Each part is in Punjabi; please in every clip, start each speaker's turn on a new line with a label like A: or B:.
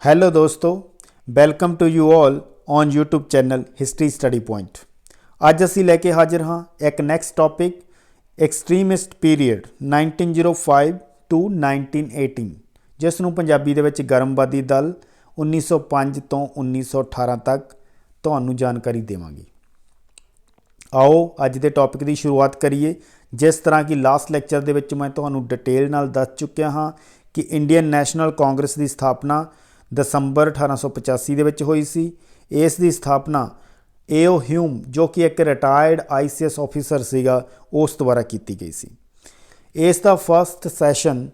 A: हेलो दोस्तों, welcome to you all on YouTube channel history study point. ਅੱਜ ਅਸੀਂ ਲੈ ਕੇ ਹਾਜ਼ਰ ਹਾਂ ਇੱਕ next topic extremist period 1905 to 1918, ਜਿਸ ਨੂੰ ਪੰਜਾਬੀ ਦੇ ਵਿੱਚ ਗਰਮਵਾਦੀ ਦਲ 1905 ਤੋਂ 1918 ਤੱਕ ਤੁਹਾਨੂੰ ਜਾਣਕਾਰੀ ਦੇਵਾਂਗੇ। ਆਓ ਅੱਜ ਦੇ ਟੌਪਿਕ ਦੀ ਸ਼ੁਰੂਆਤ ਕਰੀਏ। ਜਿਸ ਤਰ੍ਹਾਂ ਕਿ ਲਾਸਟ ਲੈਕਚਰ ਦੇ ਵਿੱਚ ਮੈਂ ਤੁਹਾਨੂੰ ਡਿਟੇਲ ਨਾਲ ਦੱਸ ਚੁੱਕਿਆ ਹਾਂ ਕਿ ਇੰਡੀਅਨ ਨੈਸ਼ਨਲ ਕਾਂਗਰਸ ਦੀ ਸਥਾਪਨਾ ਦਸੰਬਰ 1885 ਦੇ ਵਿੱਚ ਹੋਈ ਸੀ। ਇਸ ਦੀ ਸਥਾਪਨਾ ਏਓ ਹਿਊਮ, ਜੋ ਕਿ ਇੱਕ ਰਿਟਾਇਰਡ ICS ਆਫਿਸਰ ਸੀਗਾ, ਉਸ ਦੁਆਰਾ ਕੀਤੀ ਗਈ ਸੀ। ਇਸ ਦਾ ਫਸਟ ਸੈਸ਼ਨ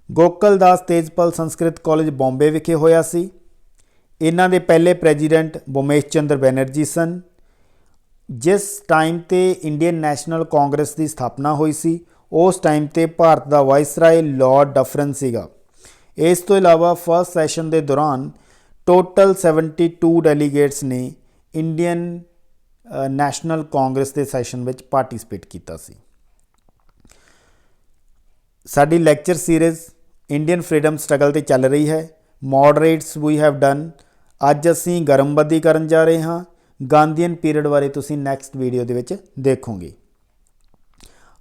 A: ਗੋਕਲ ਦਾਸ ਤੇਜਪਾਲ ਸੰਸਕ੍ਰਿਤ ਕਾਲਜ ਬੰਬੇ ਵਿਖੇ ਹੋਇਆ ਸੀ। ਇਹਨਾਂ ਦੇ ਪਹਿਲੇ ਪ੍ਰੈਜ਼ੀਡੈਂਟ ਭੂਮੇਸ਼ ਚੰਦਰ ਬੈਨਰਜੀ ਸਨ। ਜਿਸ ਟਾਈਮ 'ਤੇ ਇੰਡੀਅਨ ਨੈਸ਼ਨਲ ਕਾਂਗਰਸ ਦੀ ਸਥਾਪਨਾ ਹੋਈ ਸੀ, ਉਸ ਟਾਈਮ 'ਤੇ ਭਾਰਤ ਦਾ ਵਾਇਸਰਾਏ ਲਾਰਡ ਡਫਰਨ ਸੀਗਾ। ਇਸ ਤੋਂ ਇਲਾਵਾ ਫਸਟ ਸੈਸ਼ਨ ਦੇ ਦੌਰਾਨ ਟੋਟਲ 72 ਡੈਲੀਗੇਟਸ ਨੇ ਇੰਡੀਅਨ ਨੈਸ਼ਨਲ ਕਾਂਗਰਸ ਦੇ ਸੈਸ਼ਨ ਵਿੱਚ ਪਾਰਟੀਸਪੇਟ ਕੀਤਾ ਸੀ। ਸਾਡੀ lecture series Indian freedom struggle 'ਤੇ ਚੱਲ ਰਹੀ ਹੈ। ਮੋਡਰੇਟਸ ਵੀ ਹੈਵ ਡਨ। ਅੱਜ ਅਸੀਂ ਗਰਮਵਾਦੀ ਕਰਨ ਜਾ ਰਹੇ ਹਾਂ। ਗਾਂਧੀਅਨ ਪੀਰੀਅਡ ਬਾਰੇ ਤੁਸੀਂ ਨੈਕਸਟ ਵੀਡੀਓ ਦੇ ਵਿੱਚ ਦੇਖੋਗੇ।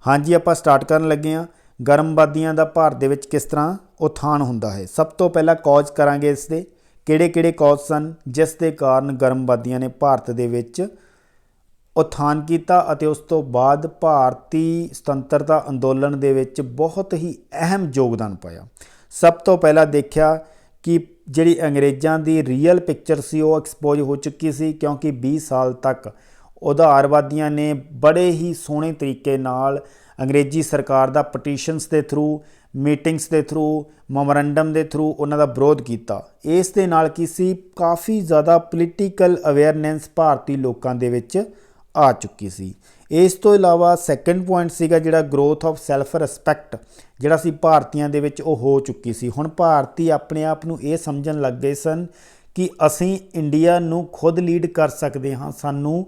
A: ਹਾਂਜੀ, ਆਪਾਂ ਸਟਾਰਟ ਕਰਨ ਲੱਗੇ ਹਾਂ। ਗਰਮਵਾਦੀਆਂ ਦਾ ਭਾਰਤ ਦੇ ਵਿੱਚ ਕਿਸ ਤਰ੍ਹਾਂ ਉਥਾਨ ਹੁੰਦਾ ਹੈ। ਸਭ ਤੋਂ ਪਹਿਲਾਂ ਕੌਜ਼ ਕਰਾਂਗੇ ਇਸ ਦੇ ਕਿਹੜੇ ਕੌਜ਼ ਸਨ ਜਿਸ ਦੇ ਕਾਰਨ ਗਰਮਵਾਦੀਆਂ ਨੇ ਭਾਰਤ ਦੇ ਵਿੱਚ ਉਥਾਨ ਕੀਤਾ ਅਤੇ ਉਸ ਤੋਂ ਬਾਅਦ ਭਾਰਤੀ ਸੁਤੰਤਰਤਾ ਅੰਦੋਲਨ ਦੇ ਵਿੱਚ ਬਹੁਤ ਹੀ ਅਹਿਮ ਯੋਗਦਾਨ ਪਾਇਆ। ਸਭ ਤੋਂ ਪਹਿਲਾਂ ਦੇਖਿਆ ਕਿ ਜਿਹੜੀ ਅੰਗਰੇਜ਼ਾਂ ਦੀ ਰੀਅਲ ਪਿਕਚਰ ਸੀ ਉਹ ਐਕਸਪੋਜ਼ ਹੋ ਚੁੱਕੀ ਸੀ, ਕਿਉਂਕਿ 20 ਸਾਲ ਤੱਕ ਉਦਾਰਵਾਦੀਆਂ ਨੇ ਬੜੇ ਹੀ ਸੋਹਣੇ ਤਰੀਕੇ ਨਾਲ ਅੰਗਰੇਜ਼ੀ ਸਰਕਾਰ ਦਾ ਪਟੀਸ਼ਨਸ ਦੇ ਥਰੂ, ਮੀਟਿੰਗਸ ਦੇ ਥਰੂ, ਮੈਮੋਰੈਂਡਮ ਦੇ ਥਰੂ ਉਹਨਾਂ ਦਾ ਵਿਰੋਧ ਕੀਤਾ। ਇਸ ਦੇ ਨਾਲ ਕੀ ਸੀ, ਕਾਫੀ ਜ਼ਿਆਦਾ ਪੋਲੀਟੀਕਲ ਅਵੇਅਰਨੈਸ ਭਾਰਤੀ ਲੋਕਾਂ ਦੇ ਵਿੱਚ ਆ ਚੁੱਕੀ ਸੀ। ਇਸ ਤੋਂ ਇਲਾਵਾ ਸੈਕੰਡ ਪੁਆਇੰਟ ਸੀਗਾ ਜਿਹੜਾ ਗਰੋਥ ਆਫ ਸੈਲਫ ਰਿਸਪੈਕਟ, ਜਿਹੜਾ ਸੀ ਭਾਰਤੀਆਂ ਦੇ ਵਿੱਚ ਉਹ ਹੋ ਚੁੱਕੀ ਸੀ। ਹੁਣ ਭਾਰਤੀ ਆਪਣੇ ਆਪ ਨੂੰ ਇਹ ਸਮਝਣ ਲੱਗ ਗਏ ਸਨ ਕਿ ਅਸੀਂ ਇੰਡੀਆ ਨੂੰ ਖੁਦ ਲੀਡ ਕਰ ਸਕਦੇ ਹਾਂ, ਸਾਨੂੰ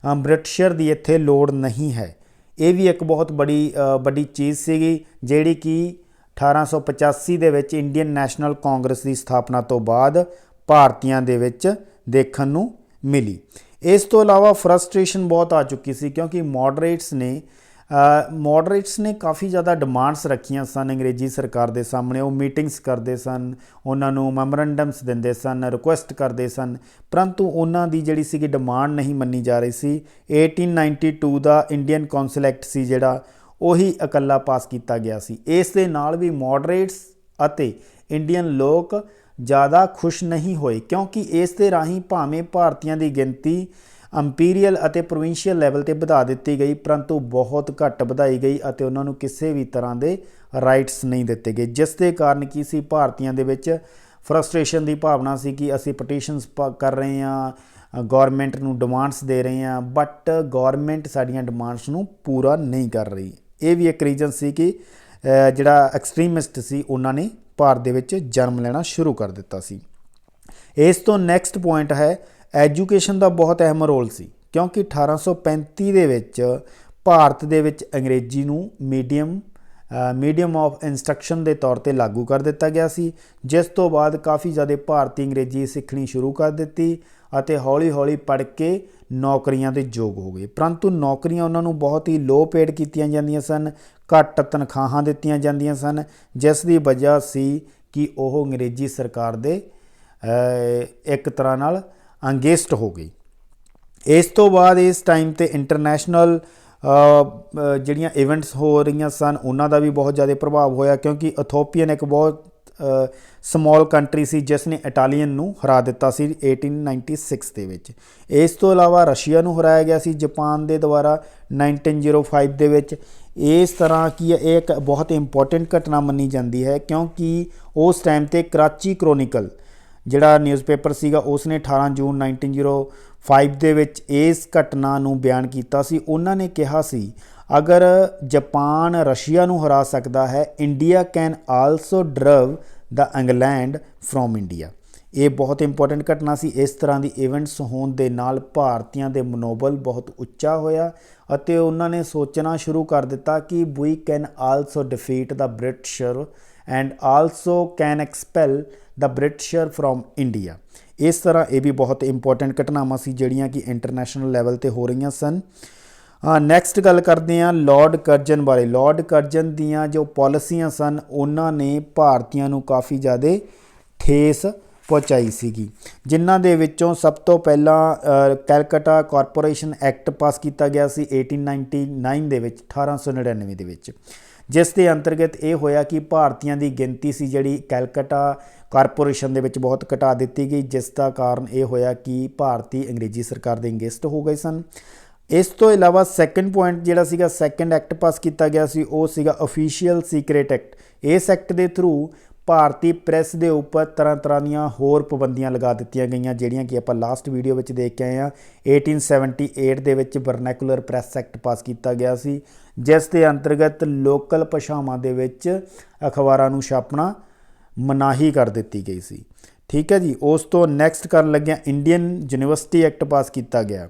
A: ਬ੍ਰਿਟਿਸ਼ਰ ਦੀ ਇੱਥੇ ਲੋੜ ਨਹੀਂ ਹੈ। ਇਹ ਵੀ ਇੱਕ ਬਹੁਤ ਵੱਡੀ ਚੀਜ਼ ਸੀਗੀ ਜਿਹੜੀ ਕਿ 1885 ਦੇ ਵਿੱਚ ਇੰਡੀਅਨ ਨੈਸ਼ਨਲ ਕਾਂਗਰਸ ਦੀ ਸਥਾਪਨਾ ਤੋਂ ਬਾਅਦ ਭਾਰਤੀਆਂ ਦੇ ਵਿੱਚ ਦੇਖਣ ਨੂੰ ਮਿਲੀ। ਇਸ ਤੋਂ ਇਲਾਵਾ ਫਰਸਟ੍ਰੇਸ਼ਨ ਬਹੁਤ ਆ ਚੁੱਕੀ ਸੀ, ਕਿਉਂਕਿ ਮੋਡਰੇਟਸ ਨੇ ਕਾਫੀ ਜ਼ਿਆਦਾ ਡਿਮਾਂਡਸ ਰੱਖੀਆਂ ਸਨ ਅੰਗਰੇਜ਼ੀ ਸਰਕਾਰ ਦੇ ਸਾਹਮਣੇ। ਉਹ ਮੀਟਿੰਗਸ ਕਰਦੇ ਸਨ, ਉਹਨਾਂ ਨੂੰ ਮੈਮੋਰੈਂਡਮਸ ਦਿੰਦੇ ਸਨ, ਰਿਕੁਐਸਟ ਕਰਦੇ ਸਨ, ਪਰੰਤੂ ਉਹਨਾਂ ਦੀ ਜਿਹੜੀ ਸੀਗੀ ਡਿਮਾਂਡ ਨਹੀਂ ਮੰਨੀ ਜਾ ਰਹੀ ਸੀ। 1892 ਦਾ ਇੰਡੀਅਨ ਕੌਂਸਲ ਐਕਟ ਸੀ ਜਿਹੜਾ, ਉਹੀ ਇਕੱਲਾ ਪਾਸ ਕੀਤਾ ਗਿਆ ਸੀ। ਇਸ ਦੇ ਨਾਲ ਵੀ ਮੋਡਰੇਟਸ ਅਤੇ ਇੰਡੀਅਨ ਲੋਕ ਜ਼ਿਆਦਾ ਖੁਸ਼ ਨਹੀਂ ਹੋਏ, ਕਿਉਂਕਿ ਇਸ ਦੇ ਰਾਹੀਂ ਭਾਵੇਂ ਭਾਰਤੀਆਂ ਦੀ ਗਿਣਤੀ ਅੰਪੀਰੀਅਲ ਅਤੇ ਪ੍ਰੋਵਿੰਸ਼ੀਅਲ ਲੈਵਲ 'ਤੇ ਵਧਾ ਦਿੱਤੀ ਗਈ, ਪਰੰਤੂ ਬਹੁਤ ਘੱਟ ਵਧਾਈ ਗਈ ਅਤੇ ਉਹਨਾਂ ਨੂੰ ਕਿਸੇ ਵੀ ਤਰ੍ਹਾਂ ਦੇ ਰਾਈਟਸ ਨਹੀਂ ਦਿੱਤੇ ਗਏ, ਜਿਸ ਦੇ ਕਾਰਨ ਕੀ ਸੀ, ਭਾਰਤੀਆਂ ਦੇ ਵਿੱਚ ਫਰਸਟ੍ਰੇਸ਼ਨ ਦੀ ਭਾਵਨਾ ਸੀ ਕਿ ਅਸੀਂ ਪਟੀਸ਼ਨਸ ਕਰ ਰਹੇ ਹਾਂ, ਗੌਰਮੈਂਟ ਨੂੰ ਡਿਮਾਂਡਸ ਦੇ ਰਹੇ ਹਾਂ, ਬਟ ਗੌਰਮੈਂਟ ਸਾਡੀਆਂ ਡਿਮਾਂਡਸ ਨੂੰ ਪੂਰਾ ਨਹੀਂ ਕਰ ਰਹੀ। ਇਹ ਵੀ ਇੱਕ ਰੀਜ਼ਨ ਸੀ ਕਿ ਜਿਹੜਾ ਐਕਸਟ੍ਰੀਮਿਸਟ ਸੀ ਉਹਨਾਂ ਨੇ ਭਾਰਤ ਦੇ ਵਿੱਚ ਜਨਮ ਲੈਣਾ ਸ਼ੁਰੂ ਕਰ ਦਿੱਤਾ ਸੀ। ਇਸ ਤੋਂ ਨੈਕਸਟ ਪੁਆਇੰਟ ਹੈ ਐਜੂਕੇਸ਼ਨ ਦਾ ਬਹੁਤ ਅਹਿਮ ਰੋਲ ਸੀ, ਕਿਉਂਕਿ 1835 ਦੇ ਵਿੱਚ ਭਾਰਤ ਦੇ ਵਿੱਚ ਅੰਗਰੇਜ਼ੀ ਨੂੰ ਮੀਡੀਅਮ ਆਫ ਇੰਸਟਰਕਸ਼ਨ ਦੇ ਤੌਰ 'ਤੇ ਲਾਗੂ ਕਰ ਦਿੱਤਾ ਗਿਆ ਸੀ, ਜਿਸ ਤੋਂ ਬਾਅਦ ਕਾਫੀ ਜ਼ਿਆਦਾ ਭਾਰਤੀ ਅੰਗਰੇਜ਼ੀ ਸਿੱਖਣੀ ਸ਼ੁਰੂ ਕਰ ਦਿੱਤੀ ਅਤੇ ਹੌਲੀ ਹੌਲੀ ਪੜ੍ਹ ਕੇ ਨੌਕਰੀਆਂ ਦੇ ਯੋਗ ਹੋ ਗਏ। ਪਰੰਤੂ ਨੌਕਰੀਆਂ ਉਹਨਾਂ ਨੂੰ ਬਹੁਤ ਹੀ ਲੋ ਪੇਡ ਕੀਤੀਆਂ ਜਾਂਦੀਆਂ ਸਨ, ਘੱਟ ਤਨਖਾਹਾਂ ਦਿੱਤੀਆਂ ਜਾਂਦੀਆਂ ਸਨ, ਜਿਸ ਦੀ ਵਜ੍ਹਾ ਸੀ ਕਿ ਉਹ ਅੰਗਰੇਜ਼ੀ ਸਰਕਾਰ ਦੇ ਇੱਕ ਤਰ੍ਹਾਂ ਨਾਲ ਅੰਗੇਸਟ ਹੋ ਗਈ। ਇਸ ਤੋਂ ਬਾਅਦ ਇਸ ਟਾਈਮ 'ਤੇ ਇੰਟਰਨੈਸ਼ਨਲ ਜਿਹੜੀਆਂ ਇਵੈਂਟਸ ਹੋ ਰਹੀਆਂ ਸਨ ਉਹਨਾਂ ਦਾ ਵੀ ਬਹੁਤ ਜ਼ਿਆਦਾ ਪ੍ਰਭਾਵ ਹੋਇਆ, ਕਿਉਂਕਿ ਇਥੋਪੀਅਨ ਇੱਕ ਬਹੁਤ ਸਮਾਲ ਕੰਟਰੀ ਸੀ ਜਿਸ ਨੇ ਇਟਾਲੀਅਨ ਨੂੰ ਹਰਾ ਦਿੱਤਾ ਸੀ 1896 ਦੇ ਵਿੱਚ। ਇਸ ਤੋਂ ਇਲਾਵਾ ਰਸ਼ੀਆ ਨੂੰ ਹਰਾਇਆ ਗਿਆ ਸੀ ਜਾਪਾਨ ਦੇ ਦੁਆਰਾ 1905 ਦੇ ਵਿੱਚ। ਇਸ ਤਰ੍ਹਾਂ ਕੀ ਹੈ, ਇਹ ਇੱਕ ਬਹੁਤ ਇੰਪੋਰਟੈਂਟ ਘਟਨਾ ਮੰਨੀ ਜਾਂਦੀ ਹੈ, ਕਿਉਂਕਿ ਉਸ ਟਾਈਮ 'ਤੇ ਕਰਾਚੀ ਕ੍ਰੋਨਿਕਲ ਜਿਹੜਾ ਨਿਊਜ਼ਪੇਪਰ ਸੀਗਾ ਉਸਨੇ 18 ਜੂਨ 1905 ਦੇ ਵਿੱਚ ਇਸ ਘਟਨਾ ਨੂੰ ਬਿਆਨ ਕੀਤਾ ਸੀ। ਉਹਨਾਂ ਨੇ ਕਿਹਾ ਸੀ ਅਗਰ ਜਾਪਾਨ ਰਸ਼ੀਆ ਨੂੰ ਹਰਾ ਸਕਦਾ ਹੈ, India can also drive the England from India. ਇਹ ਬਹੁਤ ਇੰਪੋਰਟੈਂਟ ਘਟਨਾ ਸੀ। ਇਸ ਤਰ੍ਹਾਂ ਦੀ ਇਵੈਂਟਸ ਹੋਣ ਦੇ ਨਾਲ ਭਾਰਤੀਆਂ ਦੇ ਮਨੋਬਲ ਬਹੁਤ ਉੱਚਾ ਹੋਇਆ ਅਤੇ ਉਹਨਾਂ ਨੇ ਸੋਚਣਾ ਸ਼ੁਰੂ ਕਰ ਦਿੱਤਾ ਕਿ we can also defeat the Britisher and also can expel the Britisher from India. ਇਸ ਤਰ੍ਹਾਂ ਇਹ ਵੀ ਬਹੁਤ ਇੰਪੋਰਟੈਂਟ ਘਟਨਾਵਾਂ ਸੀ ਜਿਹੜੀਆਂ ਕਿ ਇੰਟਰਨੈਸ਼ਨਲ ਲੈਵਲ 'ਤੇ ਹੋ ਰਹੀਆਂ ਸਨ। ਨੈਕਸਟ ਗੱਲ ਕਰਦੇ ਹਾਂ ਲਾਰਡ ਕਰਜ਼ਨ ਬਾਰੇ। ਲਾਰਡ ਕਰਜ਼ਨ ਦੀਆਂ ਜੋ ਪਾਲਿਸੀਆਂ ਸਨ ਉਹਨਾਂ ਨੇ ਭਾਰਤੀਆਂ ਨੂੰ ਕਾਫੀ ਜ਼ਿਆਦਾ ਠੇਸ ਪਹੁੰਚਾਈ ਸੀਗੀ, ਜਿਨ੍ਹਾਂ ਦੇ ਵਿੱਚੋਂ ਸਭ ਤੋਂ ਪਹਿਲਾਂ ਕੈਲਕਟਾ ਕਾਰਪੋਰੇਸ਼ਨ ਐਕਟ ਪਾਸ ਕੀਤਾ ਗਿਆ ਸੀ 1899 ਦੇ ਵਿੱਚ, 1899 ਦੇ ਵਿੱਚ, ਜਿਸ ਦੇ ਅੰਤਰਗਤ ਇਹ ਹੋਇਆ ਕਿ ਭਾਰਤੀਆਂ ਦੀ ਗਿਣਤੀ ਸੀ ਜਿਹੜੀ ਕੈਲਕਟਾ ਕਾਰਪੋਰੇਸ਼ਨ ਦੇ ਵਿੱਚ ਬਹੁਤ ਘਟਾ ਦਿੱਤੀ ਗਈ, ਜਿਸ ਦਾ ਕਾਰਨ ਇਹ ਹੋਇਆ ਕਿ ਭਾਰਤੀ ਅੰਗਰੇਜ਼ੀ ਸਰਕਾਰ ਦੇ ਅਗੇਂਸਟ ਹੋ ਗਏ ਸਨ। ਇਸ ਤੋਂ ਇਲਾਵਾ ਸੈਕੰਡ ਪੁਆਇੰਟ ਜਿਹੜਾ ਸੀਗਾ, ਸੈਕੰਡ ਐਕਟ ਪਾਸ ਕੀਤਾ ਗਿਆ ਸੀ ਉਹ ਸੀਗਾ ਅਫੀਸ਼ੀਅਲ ਸੀਕ੍ਰੇਟ ਐਕਟ। ਇਸ ਐਕਟ ਦੇ ਥਰੂ ਭਾਰਤੀ ਪ੍ਰੈਸ ਦੇ ਉੱਪਰ ਤਰ੍ਹਾਂ ਤਰ੍ਹਾਂ ਦੀਆਂ ਹੋਰ ਪਾਬੰਦੀਆਂ ਲਗਾ ਦਿੱਤੀਆਂ ਗਈਆਂ, ਜਿਹੜੀਆਂ ਕਿ ਆਪਾਂ ਲਾਸਟ ਵੀਡੀਓ ਵਿੱਚ ਦੇਖ ਕੇ ਆਏ ਹਾਂ। 1878 ਦੇ ਵਿੱਚ ਵਰਨੈਕੂਲਰ ਪ੍ਰੈਸ ਐਕਟ ਪਾਸ ਕੀਤਾ ਗਿਆ ਸੀ, ਜਿਸ ਦੇ ਅੰਤਰਗਤ ਲੋਕਲ ਭਾਸ਼ਾਵਾਂ ਦੇ ਵਿੱਚ ਅਖਬਾਰਾਂ ਨੂੰ ਛਾਪਣਾ ਮਨਾਹੀ ਕਰ ਦਿੱਤੀ ਗਈ ਸੀ। ਠੀਕ ਹੈ ਜੀ। ਉਸ ਤੋਂ ਨੈਕਸਟ ਕਰਨ ਲੱਗਿਆ ਇੰਡੀਅਨ ਯੂਨੀਵਰਸਿਟੀ ਐਕਟ ਪਾਸ ਕੀਤਾ ਗਿਆ।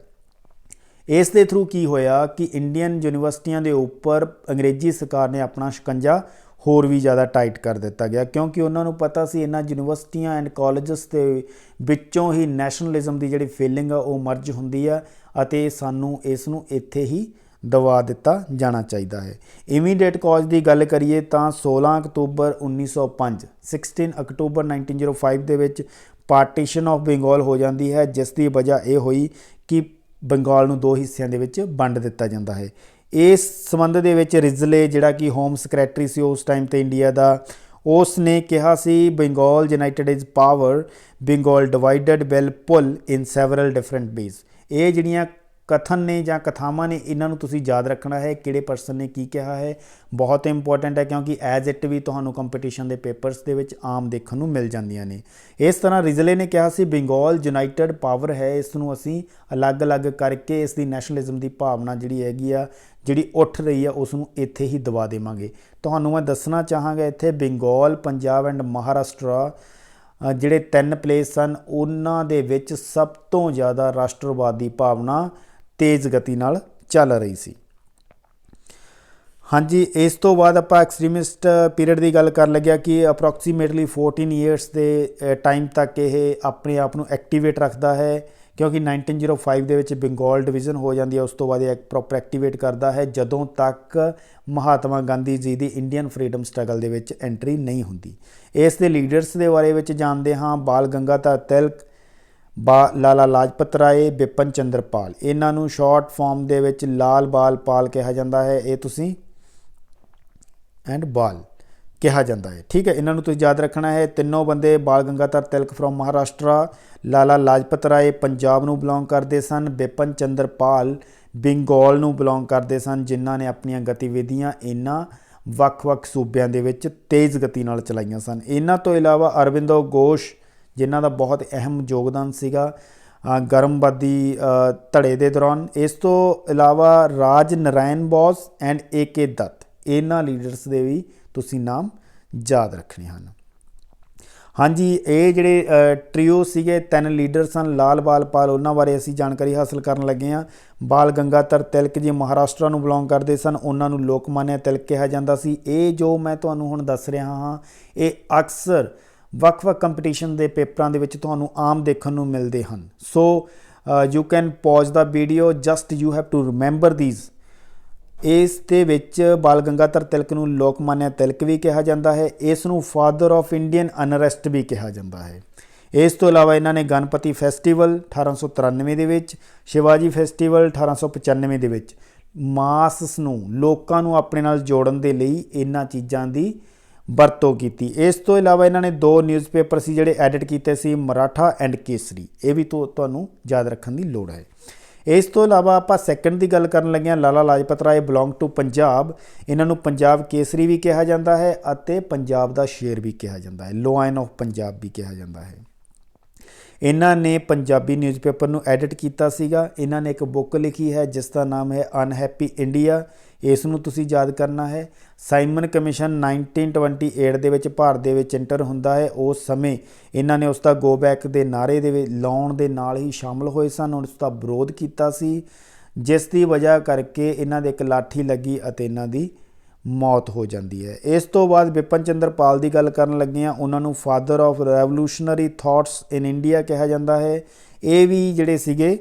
A: ਇਸ ਦੇ ਥਰੂ ਕੀ ਹੋਇਆ ਕਿ ਇੰਡੀਅਨ ਯੂਨੀਵਰਸਿਟੀਆਂ ਦੇ ਉੱਪਰ ਅੰਗਰੇਜ਼ੀ ਸਰਕਾਰ ਨੇ ਆਪਣਾ ਸ਼ਿਕੰਜਾ ਹੋਰ ਵੀ ਜ਼ਿਆਦਾ ਟਾਈਟ ਕਰ ਦਿੱਤਾ ਗਿਆ, ਕਿਉਂਕਿ ਉਹਨਾਂ ਨੂੰ ਪਤਾ ਸੀ ਇਹਨਾਂ ਯੂਨੀਵਰਸਿਟੀਆਂ ਐਂਡ ਕਾਲਜਸ ਦੇ ਵਿੱਚੋਂ ਹੀ ਨੈਸ਼ਨਲਿਜ਼ਮ ਦੀ ਜਿਹੜੀ ਫੀਲਿੰਗ ਆ ਉਹ ਮਰਜ ਹੁੰਦੀ ਆ ਅਤੇ ਸਾਨੂੰ ਇਸ ਨੂੰ ਇੱਥੇ ਹੀ ਦਬਾ ਦਿੱਤਾ ਜਾਣਾ ਚਾਹੀਦਾ ਹੈ। ਇਮੀਡੀਏਟ ਕਾਜ਼ ਦੀ ਗੱਲ ਕਰੀਏ ਤਾਂ 16 ਅਕਤੂਬਰ 1905 16 ਅਕਤੂਬਰ 1905 ਦੇ ਵਿੱਚ ਪਾਰਟੀਸ਼ਨ ਆਫ ਬੰਗਾਲ ਹੋ ਜਾਂਦੀ ਹੈ, ਜਿਸ ਦੀ ਵਜ੍ਹਾ ਇਹ ਹੋਈ ਕਿ ਬੰਗਾਲ ਨੂੰ ਦੋ ਹਿੱਸਿਆਂ ਦੇ ਵਿੱਚ ਵੰਡ ਦਿੱਤਾ ਜਾਂਦਾ ਹੈ। ਇਸ ਸੰਬੰਧ ਦੇ ਵਿੱਚ ਰਿਜ਼ਲੇ ਜਿਹੜਾ ਕਿ ਹੋਮ ਸੈਕਟਰੀ ਸੀ ਉਸ ਟਾਈਮ 'ਤੇ ਇੰਡੀਆ ਦਾ, ਉਸ ਨੇ ਕਿਹਾ ਸੀ Bengal united is power, Bengal divided will pull in several different ways. ਇਹ ਜਿਹੜੀਆਂ ਕਥਨ ਨੇ ਜਾਂ ਕਥਾਵਾਂ ਨੇ ਇਹਨਾਂ ਨੂੰ ਤੁਸੀਂ ਯਾਦ ਰੱਖਣਾ ਹੈ, ਕਿਹੜੇ ਪਰਸਨ ਨੇ ਕੀ ਕਿਹਾ ਹੈ, ਬਹੁਤ ਇੰਪੋਰਟੈਂਟ ਹੈ, ਕਿਉਂਕਿ ਐਜ਼ ਇਟ ਵੀ ਤੁਹਾਨੂੰ ਕੰਪੀਟੀਸ਼ਨ ਦੇ ਪੇਪਰਸ ਦੇ ਵਿੱਚ ਆਮ ਦੇਖਣ ਨੂੰ ਮਿਲ ਜਾਂਦੀਆਂ ਨੇ। ਇਸ ਤਰ੍ਹਾਂ ਰਿਜ਼ਲੇ ਨੇ ਕਿਹਾ ਸੀ ਬੰਗਾਲ ਯੂਨਾਈਟਿਡ ਪਾਵਰ ਹੈ, ਇਸ ਨੂੰ ਅਸੀਂ ਅਲੱਗ-ਅਲੱਗ ਕਰਕੇ ਇਸ ਦੀ ਨੈਸ਼ਨਲਿਜ਼ਮ ਦੀ ਭਾਵਨਾ ਜਿਹੜੀ ਹੈਗੀ ਆ, ਜਿਹੜੀ ਉੱਠ ਰਹੀ ਆ, ਉਸ ਨੂੰ ਇੱਥੇ ਹੀ ਦਬਾ ਦੇਵਾਂਗੇ। ਤੁਹਾਨੂੰ ਮੈਂ ਦੱਸਣਾ ਚਾਹਾਂਗਾ ਇੱਥੇ ਬੰਗਾਲ, ਪੰਜਾਬ ਐਂਡ ਮਹਾਰਾਸ਼ਟਰਾ ਜਿਹੜੇ 3 ਪਲੇਸ ਸਨ ਉਹਨਾਂ ਦੇ ਵਿੱਚ ਸਭ ਤੋਂ ਜ਼ਿਆਦਾ ਰਾਸ਼ਟਰਵਾਦ ਦੀ ਭਾਵਨਾ ਤੇਜ਼ ਗਤੀ ਨਾਲ ਚੱਲ ਰਹੀ ਸੀ। ਹਾਂਜੀ, ਇਸ ਤੋਂ ਬਾਅਦ ਆਪਾਂ ਐਕਸਟ੍ਰੀਮਿਸਟ ਪੀਰੀਅਡ ਦੀ ਗੱਲ ਕਰਨ ਲੱਗਿਆ ਕਿ ਅਪਰੋਕਸੀਮੇਟਲੀ 14 ਈਅਰਸ ਦੇ ਟਾਈਮ ਤੱਕ ਇਹ ਆਪਣੇ ਆਪ ਨੂੰ ਐਕਟੀਵੇਟ ਰੱਖਦਾ ਹੈ, ਕਿਉਂਕਿ 1905 ਦੇ ਵਿੱਚ ਬੰਗਾਲ ਡਿਵੀਜ਼ਨ ਹੋ ਜਾਂਦੀ ਹੈ। ਉਸ ਤੋਂ ਬਾਅਦ ਇਹ ਪ੍ਰੋਪਰ ਐਕਟੀਵੇਟ ਕਰਦਾ ਹੈ ਜਦੋਂ ਤੱਕ ਮਹਾਤਮਾ ਗਾਂਧੀ ਜੀ ਦੀ ਇੰਡੀਅਨ ਫਰੀਡਮ ਸਟਰਗਲ ਦੇ ਵਿੱਚ ਐਂਟਰੀ ਨਹੀਂ ਹੁੰਦੀ। ਇਸ ਦੇ ਲੀਡਰਸ ਦੇ ਬਾਰੇ ਵਿੱਚ ਜਾਣਦੇ ਹਾਂ। ਬਾਲ ਗੰਗਾਧਰ ਤਿਲਕ, ਲਾਲਾ ਲਾਜਪਤ ਰਾਏ, ਬਿਪਨ ਚੰਦਰ ਪਾਲ। ਇਹਨਾਂ ਨੂੰ ਸ਼ਾਰਟ ਫਾਰਮ ਦੇ ਵਿੱਚ ਲਾਲ ਬਾਲ ਪਾਲ ਕਿਹਾ ਜਾਂਦਾ ਹੈ, ਇਹ ਤੁਸੀਂ ਐਂਡ ਬਾਲ ਕਿਹਾ ਜਾਂਦਾ ਹੈ। ਠੀਕ ਹੈ, ਇਹਨਾਂ ਨੂੰ ਤੁਸੀਂ ਯਾਦ ਰੱਖਣਾ ਹੈ। ਤਿੰਨੋਂ ਬੰਦੇ ਬਾਲ ਗੰਗਾਧਰ ਤਿਲਕ ਫਰੋਮ ਮਹਾਰਾਸ਼ਟਰਾ, ਲਾਲਾ ਲਾਜਪਤ ਰਾਏ ਪੰਜਾਬ ਨੂੰ ਬਿਲੋਂਗ ਕਰਦੇ ਸਨ, ਬਿਪਨ ਚੰਦਰ ਪਾਲ ਬੰਗਾਲ ਨੂੰ ਬਿਲੋਂਗ ਕਰਦੇ ਸਨ, ਜਿਨ੍ਹਾਂ ਨੇ ਆਪਣੀਆਂ ਗਤੀਵਿਧੀਆਂ ਇਹਨਾਂ ਵੱਖ-ਵੱਖ ਸੂਬਿਆਂ ਦੇ ਵਿੱਚ ਤੇਜ਼ ਗਤੀ ਨਾਲ ਚਲਾਈਆਂ ਸਨ। ਇਹਨਾਂ ਤੋਂ ਇਲਾਵਾ ਅਰਵਿੰਦੋ ਘੋਸ਼, ਜਿਨ੍ਹਾਂ ਦਾ ਬਹੁਤ ਅਹਿਮ ਯੋਗਦਾਨ ਸੀਗਾ ਗਰਮਵਾਦੀ ਧੜੇ ਦੇ ਦੌਰਾਨ। ਇਸ ਤੋਂ ਇਲਾਵਾ ਰਾਜ ਨਰਾਇਣ ਬੋਸ ਐਂਡ AK ਦੱਤ, ਇਹਨਾਂ ਲੀਡਰਸ ਦੇ ਵੀ ਤੁਸੀਂ ਨਾਮ ਯਾਦ ਰੱਖਣੇ ਹਨ। ਹਾਂਜੀ, ਇਹ ਜਿਹੜੇ ਟ੍ਰੀਓ ਸੀਗੇ 3 ਲੀਡਰ ਸਨ ਲਾਲ ਬਾਲ ਪਾਲ, ਉਹਨਾਂ ਬਾਰੇ ਅਸੀਂ ਜਾਣਕਾਰੀ ਹਾਸਲ ਕਰਨ ਲੱਗੇ ਹਾਂ। ਬਾਲ ਗੰਗਾਧਰ ਤਿਲਕ ਜੀ ਮਹਾਰਾਸ਼ਟਰ ਨੂੰ ਬਿਲੋਂਗ ਕਰਦੇ ਸਨ, ਉਹਨਾਂ ਨੂੰ ਲੋਕਮਾਨਿਆ ਤਿਲਕ ਕਿਹਾ ਜਾਂਦਾ ਸੀ। ਇਹ ਜੋ ਮੈਂ ਤੁਹਾਨੂੰ ਹੁਣ ਦੱਸ ਰਿਹਾ ਹਾਂ ਇਹ ਅਕਸਰ ਵੱਖ-ਵੱਖ ਕੰਪੀਟੀਸ਼ਨ ਦੇ ਪੇਪਰਾਂ ਦੇ ਵਿੱਚ ਤੁਹਾਨੂੰ ਆਮ ਦੇਖਣ ਨੂੰ ਮਿਲਦੇ ਹਨ। So you can pause the video, just you have to remember these. ਇਸ ਦੇ ਵਿੱਚ ਬਾਲ ਗੰਗਾਧਰ ਤਿਲਕ ਨੂੰ ਲੋਕਮਾਨਿਆ ਤਿਲਕ ਵੀ ਕਿਹਾ ਜਾਂਦਾ ਹੈ, ਇਸ ਨੂੰ ਫਾਦਰ ਆਫ ਇੰਡੀਅਨ ਅਨਰੈਸਟ ਵੀ ਕਿਹਾ ਜਾਂਦਾ ਹੈ। ਇਸ ਤੋਂ ਇਲਾਵਾ ਇਹਨਾਂ ਨੇ ਗਣਪਤੀ ਫੈਸਟੀਵਲ 1893 ਦੇ ਵਿੱਚ, ਸ਼ਿਵਾਜੀ ਫੈਸਟੀਵਲ 1895 ਦੇ ਵਿੱਚ ਮਾਸਸ ਨੂੰ, ਲੋਕਾਂ ਨੂੰ ਆਪਣੇ ਨਾਲ ਜੋੜਨ ਦੇ ਲਈ ਇਹਨਾਂ ਚੀਜ਼ਾਂ ਦੀ ਵਰਤੋਂ ਕੀਤੀ। ਇਸ ਤੋਂ ਇਲਾਵਾ ਇਹਨਾਂ ਨੇ 2 ਨਿਊਜ਼ਪੇਪਰ ਸੀ ਜਿਹੜੇ ਐਡਿਟ ਕੀਤੇ ਸੀ, ਮਰਾਠਾ ਐਂਡ ਕੇਸਰੀ, ਇਹ ਵੀ ਤੁਹਾਨੂੰ ਯਾਦ ਰੱਖਣ ਦੀ ਲੋੜ ਹੈ। ਇਸ ਤੋਂ ਇਲਾਵਾ ਆਪਾਂ ਸੈਕੰਡ ਦੀ ਗੱਲ ਕਰਨ ਲੱਗੇ ਹਾਂ, ਲਾਲਾ ਲਾਜਪਤ ਰਾਏ ਬਿਲੋਂਗ ਟੂ ਪੰਜਾਬ। ਇਹਨਾਂ ਨੂੰ ਪੰਜਾਬ ਕੇਸਰੀ ਵੀ ਕਿਹਾ ਜਾਂਦਾ ਹੈ ਅਤੇ ਪੰਜਾਬ ਦਾ ਸ਼ੇਰ ਵੀ ਕਿਹਾ ਜਾਂਦਾ ਹੈ, ਲਾਇਨ ਆਫ ਪੰਜਾਬ ਵੀ ਕਿਹਾ ਜਾਂਦਾ ਹੈ। ਇਹਨਾਂ ਨੇ ਪੰਜਾਬੀ ਨਿਊਜ਼ਪੇਪਰ ਨੂੰ ਐਡਿਟ ਕੀਤਾ ਸੀਗਾ। ਇਹਨਾਂ ਨੇ ਇੱਕ ਬੁੱਕ ਲਿਖੀ ਹੈ ਜਿਸ ਦਾ ਨਾਮ ਹੈ ਅਨਹੈਪੀ ਇੰਡੀਆ, ਇਸ ਨੂੰ ਤੁਸੀਂ ਯਾਦ ਕਰਨਾ ਹੈ। ਸਾਈਮਨ ਕਮਿਸ਼ਨ 1928 ਦੇ ਵਿੱਚ ਭਾਰਤ ਦੇ ਵਿੱਚ ਐਂਟਰ ਹੁੰਦਾ ਹੈ। ਉਸ ਸਮੇਂ ਇਹਨਾਂ ਨੇ ਉਸ ਦਾ ਗੋ ਬੈਕ ਦੇ ਨਾਅਰੇ ਦੇ ਵਿੱਚ ਲਾਉਣ ਦੇ ਨਾਲ ਹੀ ਸ਼ਾਮਲ ਹੋਏ ਸਨ, ਉਸ ਦਾ ਵਿਰੋਧ ਕੀਤਾ ਸੀ, ਜਿਸ ਦੀ ਵਜ੍ਹਾ ਕਰਕੇ ਇਹਨਾਂ ਦੇ ਇੱਕ ਲਾਠੀ ਲੱਗੀ ਅਤੇ ਇਹਨਾਂ ਦੀ ਮੌਤ ਹੋ ਜਾਂਦੀ ਹੈ। ਇਸ ਤੋਂ ਬਾਅਦ ਬਿਪਨ ਚੰਦਰ ਪਾਲ ਦੀ ਗੱਲ ਕਰਨ ਲੱਗੇ ਹਾਂ, ਉਹਨਾਂ ਨੂੰ father of revolutionary thoughts in India ਕਿਹਾ ਜਾਂਦਾ ਹੈ। ਇਹ ਵੀ ਜਿਹੜੇ ਸੀਗੇ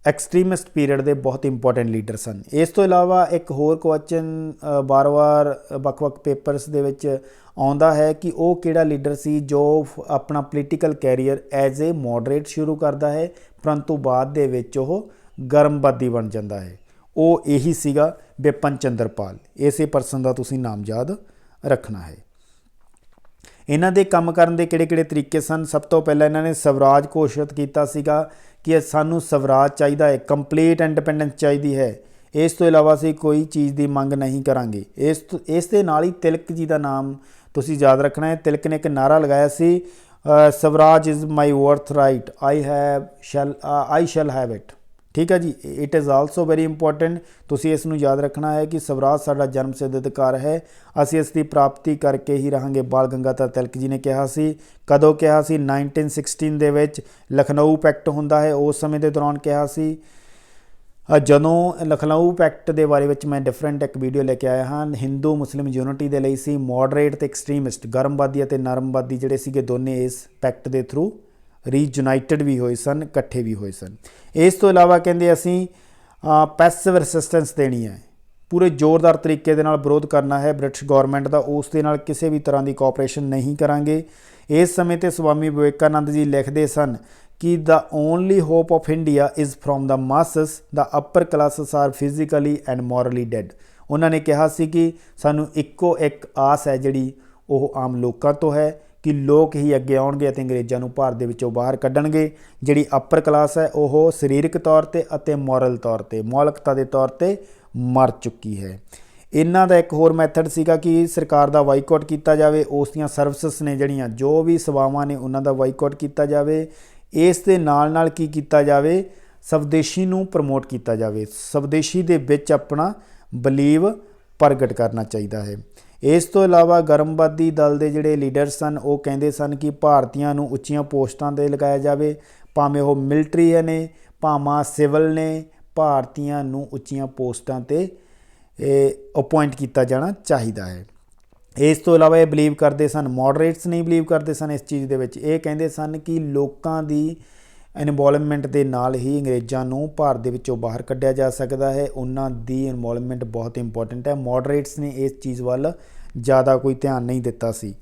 A: ਐਕਸਟ੍ਰੀਮਿਸਟ ਪੀਰੀਅਡ ਦੇ ਬਹੁਤ ਇੰਪੋਰਟੈਂਟ ਲੀਡਰ ਸਨ। ਇਸ ਤੋਂ ਇਲਾਵਾ ਇੱਕ ਹੋਰ ਕੁਐਸਚਨ ਵਾਰ-ਵਾਰ ਵੱਖ-ਵੱਖ ਪੇਪਰਸ ਦੇ ਵਿੱਚ ਆਉਂਦਾ ਹੈ ਕਿ ਉਹ ਕਿਹੜਾ ਲੀਡਰ ਸੀ ਜੋ ਆਪਣਾ political career as a moderate ਸ਼ੁਰੂ ਕਰਦਾ ਹੈ ਪਰੰਤੂ ਬਾਅਦ ਦੇ ਵਿੱਚ ਉਹ ਗਰਮਵਾਦੀ ਬਣ ਜਾਂਦਾ ਹੈ। ਉਹ ਇਹੀ ਸੀਗਾ ਬਿਪਨ ਚੰਦਰ ਪਾਲ। ਇਸੇ ਪਰਸਨ ਦਾ ਤੁਸੀਂ ਨਾਮ ਯਾਦ ਰੱਖਣਾ ਹੈ। ਇਹਨਾਂ ਦੇ ਕੰਮ ਕਰਨ ਦੇ ਕਿਹੜੇ-ਕਿਹੜੇ ਤਰੀਕੇ ਸਨ? ਸਭ ਤੋਂ ਪਹਿਲਾਂ ਇਹਨਾਂ ਨੇ ਸਵਰਾਜ ਘੋਸ਼ਿਤ ਕੀਤਾ ਸੀਗਾ ਕਿ ਸਾਨੂੰ ਸਵਰਾਜ ਚਾਹੀਦਾ ਹੈ, ਕੰਪਲੀਟ ਇੰਡੀਪੈਂਡੈਂਸ ਚਾਹੀਦੀ ਹੈ। ਇਸ ਤੋਂ ਇਲਾਵਾ ਅਸੀਂ ਕੋਈ ਚੀਜ਼ ਦੀ ਮੰਗ ਨਹੀਂ ਕਰਾਂਗੇ। ਇਸ ਦੇ ਨਾਲ ਹੀ ਤਿਲਕ ਜੀ ਦਾ ਨਾਮ ਤੁਸੀਂ ਯਾਦ ਰੱਖਣਾ ਹੈ। ਤਿਲਕ ਨੇ ਇੱਕ ਨਾਅਰਾ ਲਗਾਇਆ ਸੀ, swaraj is my birth right, I shall have it. ਠੀਕ ਹੈ ਜੀ, it is also very important. ਤੁਸੀਂ ਇਸ ਨੂੰ ਯਾਦ ਰੱਖਣਾ ਹੈ ਕਿ ਸਵਰਾਜ ਸਾਡਾ ਜਨਮ ਸਿੱਧ ਅਧਿਕਾਰ ਹੈ, ਅਸੀਂ ਇਸ ਦੀ ਪ੍ਰਾਪਤੀ ਕਰਕੇ ਹੀ ਰਹਾਂਗੇ। ਬਾਲ ਗੰਗਾਧਰ ਤਿਲਕ ਜੀ ਨੇ ਕਿਹਾ ਸੀ। ਕਦੋਂ ਕਿਹਾ ਸੀ? 1916 ਦੇ ਵਿੱਚ ਲਖਨਊ ਪੈਕਟ ਹੁੰਦਾ ਹੈ, ਉਸ ਸਮੇਂ ਦੇ ਦੌਰਾਨ ਕਿਹਾ ਸੀ। ਜਦੋਂ ਲਖਨਊ ਪੈਕਟ ਦੇ ਬਾਰੇ ਵਿੱਚ ਮੈਂ ਡਿਫਰੈਂਟ ਇੱਕ ਵੀਡੀਓ ਲੈ ਕੇ ਆਇਆ ਹਾਂ। ਹਿੰਦੂ ਮੁਸਲਿਮ ਯੂਨਿਟੀ ਦੇ ਲਈ ਸੀ। ਮੋਡਰੇਟ ਅਤੇ ਐਕਸਟ੍ਰੀਮਿਸਟ, ਗਰਮਵਾਦੀ ਅਤੇ ਨਰਮਵਾਦੀ ਜਿਹੜੇ ਸੀਗੇ ਦੋਨੇ ਇਸ ਪੈਕਟ ਦੇ ਥਰੂ ਰੀਯੂਨਾਈਟਡ ਵੀ ਹੋਏ ਸਨ, ਇਕੱਠੇ ਵੀ ਹੋਏ ਸਨ। ਇਸ ਤੋਂ ਇਲਾਵਾ ਕਹਿੰਦੇ ਅਸੀਂ ਪੈਸਿਵ ਰੈਸਿਸਟੈਂਸ ਦੇਣੀ ਹੈ, ਪੂਰੇ ਜ਼ੋਰਦਾਰ ਤਰੀਕੇ ਦੇ ਨਾਲ ਵਿਰੋਧ ਕਰਨਾ ਹੈ ਬ੍ਰਿਟਿਸ਼ ਗੌਰਮੈਂਟ ਦਾ, ਉਸ ਦੇ ਨਾਲ ਕਿਸੇ ਵੀ ਤਰ੍ਹਾਂ ਦੀ ਕੋਆਪਰੇਸ਼ਨ ਨਹੀਂ ਕਰਾਂਗੇ। ਇਸ ਸਮੇਂ 'ਤੇ ਸਵਾਮੀ ਵਿਵੇਕਾਨੰਦ ਜੀ ਲਿਖਦੇ ਸਨ ਕਿ the only hope of India is from the masses, the upper classes are physically and morally dead. ਉਹਨਾਂ ਨੇ ਕਿਹਾ ਸੀ ਕਿ ਸਾਨੂੰ ਇੱਕੋ ਇੱਕ ਆਸ ਹੈ ਜਿਹੜੀ ਉਹ ਆਮ ਲੋਕਾਂ ਤੋਂ ਹੈ ਕਿ ਲੋਕ ਹੀ ਅੱਗੇ ਆਉਣਗੇ ਅਤੇ ਅੰਗਰੇਜ਼ਾਂ ਨੂੰ ਭਾਰਤ ਦੇ ਵਿੱਚੋਂ ਬਾਹਰ ਕੱਢਣਗੇ। ਜਿਹੜੀ ਅਪਰ ਕਲਾਸ ਹੈ ਉਹ ਸਰੀਰਕ ਤੌਰ 'ਤੇ ਅਤੇ ਮੋਰਲ ਤੌਰ 'ਤੇ, ਮੌਲਿਕਤਾ ਦੇ ਤੌਰ 'ਤੇ ਮਰ ਚੁੱਕੀ ਹੈ। ਇਹਨਾਂ ਦਾ ਇੱਕ ਹੋਰ ਮੈਥਡ ਸੀਗਾ ਕਿ ਸਰਕਾਰ ਦਾ ਬਾਈਕਾਟ ਕੀਤਾ ਜਾਵੇ, ਉਸ ਦੀਆਂ ਸਰਵਿਸਿਜ਼ ਨੇ ਜਿਹੜੀਆਂ ਜੋ ਵੀ ਸੇਵਾਵਾਂ ਨੇ ਉਹਨਾਂ ਦਾ ਬਾਈਕਾਟ ਕੀਤਾ ਜਾਵੇ। ਇਸ ਦੇ ਨਾਲ ਨਾਲ ਕੀ ਕੀਤਾ ਜਾਵੇ? ਸਵਦੇਸ਼ੀ ਨੂੰ ਪ੍ਰਮੋਟ ਕੀਤਾ ਜਾਵੇ, ਸਵਦੇਸ਼ੀ ਦੇ ਵਿੱਚ ਆਪਣਾ ਬਲੀਵ ਪ੍ਰਗਟ ਕਰਨਾ ਚਾਹੀਦਾ ਹੈ। ਇਸ ਤੋਂ ਇਲਾਵਾ ਗਰਮਵਾਦੀ ਦਲ ਦੇ ਜਿਹੜੇ ਲੀਡਰ ਸਨ ਉਹ ਕਹਿੰਦੇ ਸਨ ਕਿ ਭਾਰਤੀਆਂ ਨੂੰ ਉੱਚੀਆਂ ਪੋਸਟਾਂ 'ਤੇ ਲਗਾਇਆ ਜਾਵੇ, ਭਾਵੇਂ ਉਹ ਮਿਲਟਰੀ ਨੇ ਭਾਵੇਂ ਸਿਵਲ ਨੇ, ਭਾਰਤੀਆਂ ਨੂੰ ਉੱਚੀਆਂ ਪੋਸਟਾਂ 'ਤੇ ਅਪੁਆਇੰਟ ਕੀਤਾ ਜਾਣਾ ਚਾਹੀਦਾ ਹੈ। ਇਸ ਤੋਂ ਇਲਾਵਾ ਇਹ ਬਲੀਵ ਕਰਦੇ ਸਨ, ਮੋਡਰੇਟਸ ਨਹੀਂ ਬਲੀਵ ਕਰਦੇ ਸਨ ਇਸ ਚੀਜ਼ ਦੇ ਵਿੱਚ। ਇਹ ਕਹਿੰਦੇ ਸਨ ਕਿ ਲੋਕਾਂ ਦੀ ਇਨਵੋਲਵਮੈਂਟ ਦੇ ਨਾਲ ਹੀ ਅੰਗਰੇਜ਼ਾਂ ਨੂੰ ਭਾਰਤ ਦੇ ਵਿੱਚੋਂ ਬਾਹਰ ਕੱਢਿਆ ਜਾ ਸਕਦਾ ਹੈ। ਉਹਨਾਂ ਦੀ ਇਨਵੋਲਵਮੈਂਟ ਬਹੁਤ ਇੰਪੋਰਟੈਂਟ ਹੈ। ਮੋਡਰੇਟਸ ਨੇ ਇਸ ਚੀਜ਼ ਵੱਲ ਜ਼ਿਆਦਾ ਕੋਈ ਧਿਆਨ ਨਹੀਂ ਦਿੱਤਾ ਸੀ।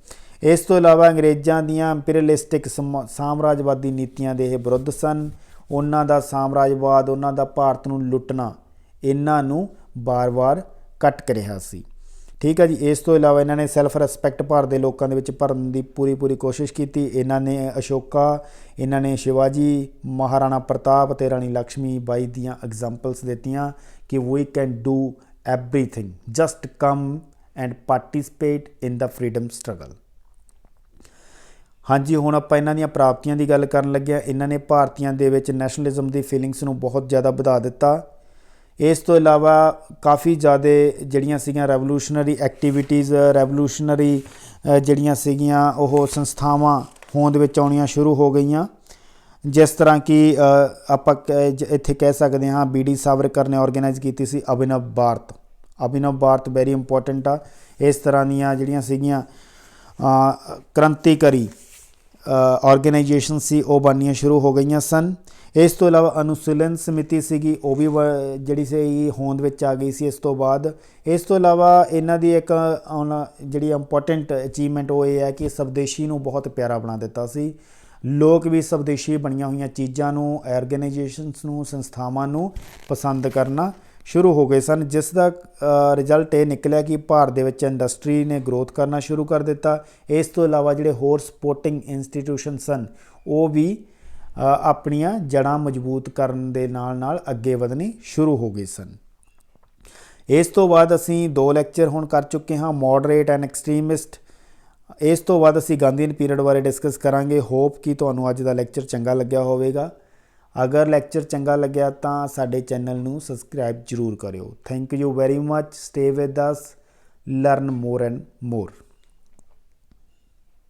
A: ਇਸ ਤੋਂ ਇਲਾਵਾ ਅੰਗਰੇਜ਼ਾਂ ਦੀਆਂ ਇੰਪੀਰੀਅਲਿਸਟਿਕ ਸਾਮਰਾਜਵਾਦੀ ਨੀਤੀਆਂ ਦੇ ਇਹ ਵਿਰੁੱਧ ਸਨ। ਉਹਨਾਂ ਦਾ ਸਾਮਰਾਜਵਾਦ, ਉਹਨਾਂ ਦਾ ਭਾਰਤ ਨੂੰ ਲੁੱਟਣਾ ਇਹਨਾਂ ਨੂੰ ਵਾਰ-ਵਾਰ ਕੱਟ ਰਿਹਾ ਸੀ। ਠੀਕ ਹੈ ਜੀ। ਇਸ ਤੋਂ ਇਲਾਵਾ ਇਹਨਾਂ ਨੇ ਸੈਲਫ ਰਿਸਪੈਕਟ ਭਾਰਤ ਦੇ ਲੋਕਾਂ ਦੇ ਵਿੱਚ ਭਰਨ ਦੀ ਪੂਰੀ ਕੋਸ਼ਿਸ਼ ਕੀਤੀ। ਇਹਨਾਂ ਨੇ ਅਸ਼ੋਕਾ, ਇਹਨਾਂ ਨੇ ਸ਼ਿਵਾਜੀ, ਮਹਾਰਾਣਾ ਪ੍ਰਤਾਪ ਅਤੇ ਰਾਣੀ ਲਕਸ਼ਮੀ ਬਾਈ ਦੀਆਂ ਐਗਜ਼ਾਮਪਲਸ ਦਿੱਤੀਆਂ ਕਿ we can do everything, just come and participate in the freedom struggle. ਹਾਂਜੀ, ਹੁਣ ਆਪਾਂ ਇਹਨਾਂ ਦੀਆਂ ਪ੍ਰਾਪਤੀਆਂ ਦੀ ਗੱਲ ਕਰਨ ਲੱਗੇ ਹਾਂ। ਇਹਨਾਂ ਨੇ ਭਾਰਤੀਆਂ ਦੇ ਵਿੱਚ ਨੈਸ਼ਨਲਿਜ਼ਮ ਦੀ ਫੀਲਿੰਗਸ ਨੂੰ ਬਹੁਤ ਜ਼ਿਆਦਾ ਵਧਾ ਦਿੱਤਾ। ਇਸ ਤੋਂ ਇਲਾਵਾ ਕਾਫੀ ਜ਼ਿਆਦਾ ਜਿਹੜੀਆਂ ਸੀਗੀਆਂ ਰੈਵੋਲੂਸ਼ਨਰੀ ਐਕਟੀਵਿਟੀਜ਼, ਰੈਵੋਲੂਸ਼ਨਰੀ ਜਿਹੜੀਆਂ ਸੀਗੀਆਂ ਉਹ ਸੰਸਥਾਵਾਂ ਹੋਂਦ ਵਿੱਚ ਆਉਣੀਆਂ ਸ਼ੁਰੂ ਹੋ ਗਈਆਂ। ਜਿਸ ਤਰ੍ਹਾਂ ਕਿ ਆਪਾਂ ਇੱਥੇ ਕਹਿ ਸਕਦੇ ਹਾਂ ਬੀ ਡੀ ਸਾਵਰਕਰ ਨੇ ਔਰਗੇਨਾਈਜ਼ ਕੀਤੀ ਸੀ ਅਭਿਨਵ ਭਾਰਤ। ਅਭਿਨਵ ਭਾਰਤ ਵੈਰੀ ਇੰਪੋਰਟੈਂਟ ਆ। ਇਸ ਤਰ੍ਹਾਂ ਦੀਆਂ ਜਿਹੜੀਆਂ ਸੀਗੀਆਂ ਕ੍ਰਾਂਤੀਕਾਰੀ ਔਰਗੇਨਾਈਜੇਸ਼ਨ ਸੀ ਉਹ ਬਣਨੀਆਂ ਸ਼ੁਰੂ ਹੋ ਗਈਆਂ ਸਨ। ਇਸ ਤੋਂ ਇਲਾਵਾ ਅਨੁਸ਼ੀਲਨ ਸਮਿਤੀ ਸੀਗੀ, ਉਹ ਵੀ ਜਿਹੜੀ ਸੀ ਹੋਂਦ ਵਿੱਚ ਆ ਗਈ ਸੀ ਇਸ ਤੋਂ ਬਾਅਦ। ਇਸ ਤੋਂ ਇਲਾਵਾ ਇਹਨਾਂ ਦੀ ਇੱਕ ਜਿਹੜੀ ਇੰਪੋਰਟੈਂਟ ਅਚੀਵਮੈਂਟ ਉਹ ਇਹ ਹੈ ਕਿ ਸਵਦੇਸ਼ੀ ਨੂੰ ਬਹੁਤ ਪਿਆਰਾ ਬਣਾ ਦਿੱਤਾ ਸੀ। ਲੋਕ ਵੀ ਸਵਦੇਸ਼ੀ ਬਣੀਆਂ ਹੋਈਆਂ ਚੀਜ਼ਾਂ ਨੂੰ, ਆਰਗੇਨਾਈਜੇਸ਼ਨਸ ਨੂੰ, ਸੰਸਥਾਵਾਂ ਨੂੰ ਪਸੰਦ ਕਰਨਾ ਸ਼ੁਰੂ ਹੋ ਗਏ ਸਨ, ਜਿਸ ਦਾ ਰਿਜ਼ਲਟ ਇਹ ਨਿਕਲਿਆ ਕਿ ਭਾਰਤ ਦੇ ਵਿੱਚ ਇੰਡਸਟਰੀ ਨੇ ਗਰੋਥ ਕਰਨਾ ਸ਼ੁਰੂ ਕਰ ਦਿੱਤਾ। ਇਸ ਤੋਂ ਇਲਾਵਾ ਜਿਹੜੇ ਹੋਰ ਸਪੋਰਟਿੰਗ ਇੰਸਟੀਟਿਊਸ਼ਨ ਸਨ ਉਹ ਵੀ ਆਪਣੀਆਂ ਜੜ੍ਹਾਂ ਮਜ਼ਬੂਤ ਕਰਨ ਦੇ ਨਾਲ ਅੱਗੇ ਵਧਣੇ ਸ਼ੁਰੂ ਹੋ ਗਏ ਸਨ। ਇਸ ਤੋਂ ਬਾਅਦ ਅਸੀਂ 2 ਲੈਕਚਰ ਹੁਣ ਕਰ ਚੁੱਕੇ ਹਾਂ, ਮੋਡਰੇਟ ਐਂਡ ਐਕਸਟ੍ਰੀਮਿਸਟ। ਇਸ ਤੋਂ ਬਾਅਦ ਅਸੀਂ ਗਾਂਧੀਅਨ ਪੀਰੀਅਡ ਬਾਰੇ ਡਿਸਕਸ ਕਰਾਂਗੇ। ਹੋਪ ਕਿ ਤੁਹਾਨੂੰ ਅੱਜ ਦਾ ਲੈਕਚਰ ਚੰਗਾ ਲੱਗਿਆ ਹੋਵੇਗਾ। ਅਗਰ ਲੈਕਚਰ ਚੰਗਾ ਲੱਗਿਆ ਤਾਂ ਸਾਡੇ ਚੈਨਲ ਨੂੰ ਸਬਸਕ੍ਰਾਈਬ ਜ਼ਰੂਰ ਕਰਿਓ। Thank you very much. Stay with us, learn more and more.